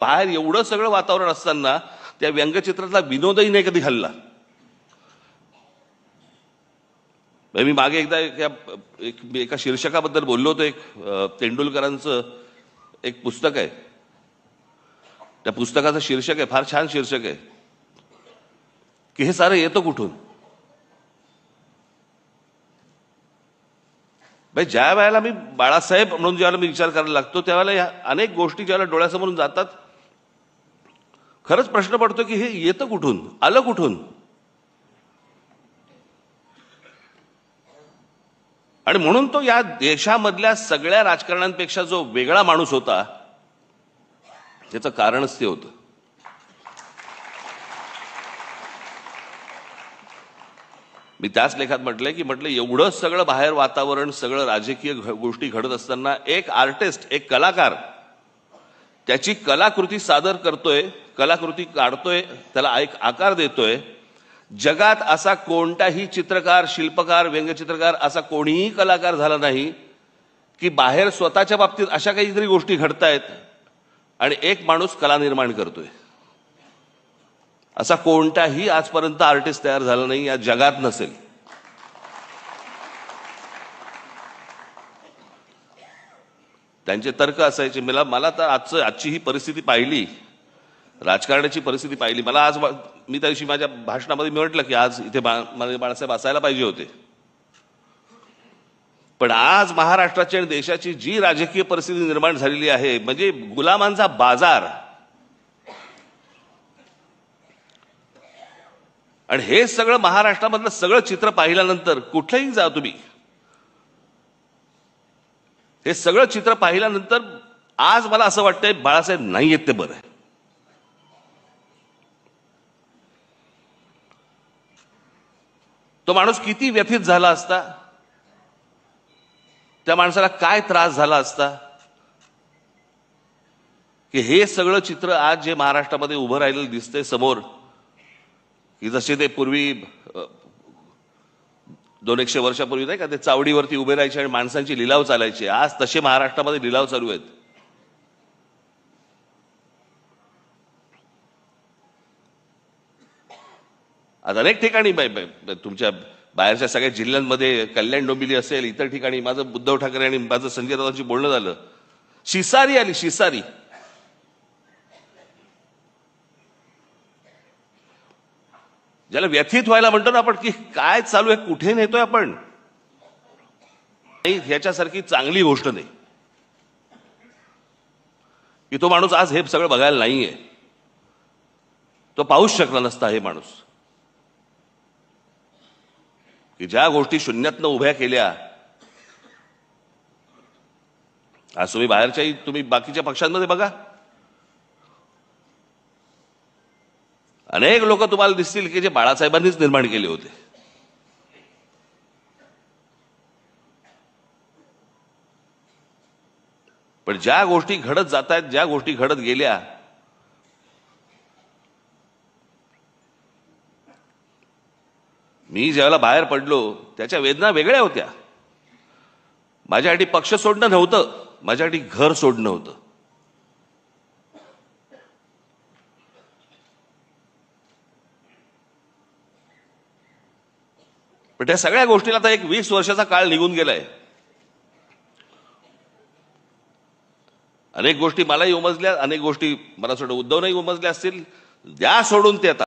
बाहेर एवढं सगळं वातावरण असताना त्या व्यंगचित्रातला विनोदही नाही कधी हल्ला. मी मागे एकदा एका शीर्षकाबद्दल बोललो होतो. एक तेंडुलकरांचं एक पुस्तक आहे. त्या पुस्तकाचं शीर्षक आहे, फार छान शीर्षक आहे, की हे सारं येतं कुठून. ज्या वेळेला मी बाळासाहेब म्हणून ज्यावेळेला मी विचार करायला लागतो त्यावेळेला या अनेक गोष्टी ज्यावेळेला डोळ्यासमोरून जातात, खरंच प्रश्न पडतो की हे येतं कुठून, आलं कुठून. आणि म्हणून तो या देशामधल्या सगळ्या राजकारण्यांपेक्षा जो वेगळा माणूस होता त्याचं कारणच ते होतं. मी त्याच लेखात म्हटलं एवढं सगळं बाहेर वातावरण, सगळं राजकीय गोष्टी घडत असताना एक आर्टिस्ट, एक कलाकार त्याची कलाकृती सादर करतोय, कलाकृती काढतोय, त्याला एक आकार देतोय. जगात असा कोणताही चित्रकार, शिल्पकार, व्यंगचित्रकार असा कोणीही कलाकार झाला नाही की बाहेर स्वतःच्या बाबतीत अशा काहीतरी गोष्टी घडतायत आणि एक माणूस कला निर्माण करतोय. असा कोणताही आजपर्यंत आर्टिस्ट तयार झाला नाही, या जगात नसेल. त्यांचे तर्क असायचे. मला तर आजची ही परिस्थिती पाहिली, राजकारणाची परिस्थिती पाहिली. मला आज मी त्या दिवशी माझ्या भाषणामध्ये मी म्हटलं की आज इथे बाळासाहेब असायला पाहिजे होते. पण आज महाराष्ट्राची आणि देशाची जी राजकीय परिस्थिती निर्माण झालेली आहे, म्हणजे गुलामांचा बाजार, आणि हे सगळं महाराष्ट्रामधलं सगळं चित्र पाहिल्यानंतर कुठेही जा तुम्ही, हे सगळं चित्र पाहिल्यानंतर आज मला असं वाटतंय बाळासाहेब नाही येत ते बरं आहे. तो माणूस किती व्यथित झाला असता, त्या माणसाला काय त्रास झाला असता की हे सगळं चित्र आज जे महाराष्ट्रामध्ये उभं राहिलेलं दिसतंय समोर, की जसे ते पूर्वी 200-100 वर्षापूर्वी नाही का ते चावडीवरती उभे राहायचे आणि माणसांची लिलाव चालायचे, आज तसे महाराष्ट्रामध्ये लिलाव चालू आहेत. आज अनेक ठिकाणी तुमच्या बाहेरच्या सगळ्या जिल्ह्यांमध्ये, कल्याण डोंबिवली असेल, इतर ठिकाणी माझं उद्धव ठाकरे आणि माझं संजय राऊतांची बोलणं झालं. शिसारी आली, शिसारी. ज्याला व्यथित व्हायला म्हणतो ना आपण, की काय चालू आहे, कुठे नेतोय आपण, ह्याच्यासारखी चांगली गोष्ट नाही की तो माणूस आज हे सगळं बघायला नाहीये. तो पाहूच शकला नसता हे माणूस, की ज्या गोष्टी शून्यातनं उभ्या केल्या. आज तुम्ही बाहेरच्याही, तुम्ही बाकीच्या पक्षांमध्ये बघा, अनेक लोक तुम्हाला दिसतील की जे बाळासाहेबांनीच निर्माण केले होते. पण ज्या गोष्टी घडत जात आहेत, ज्या गोष्टी घडत गेल्या, मी ज्यावेळेला बाहेर पडलो त्याच्या वेदना वेगळ्या होत्या. माझ्यासाठी पक्ष सोडणं नव्हतं, माझ्यासाठी घर सोडणं होतं. पण त्या सगळ्या गोष्टीला आता एक 20 वर्षाचा काळ निघून गेलाय. अनेक गोष्टी मलाही उमजल्या, अनेक गोष्टी मला सोडून उद्धवनंही उमजल्या असतील. द्या सोडून ते आता.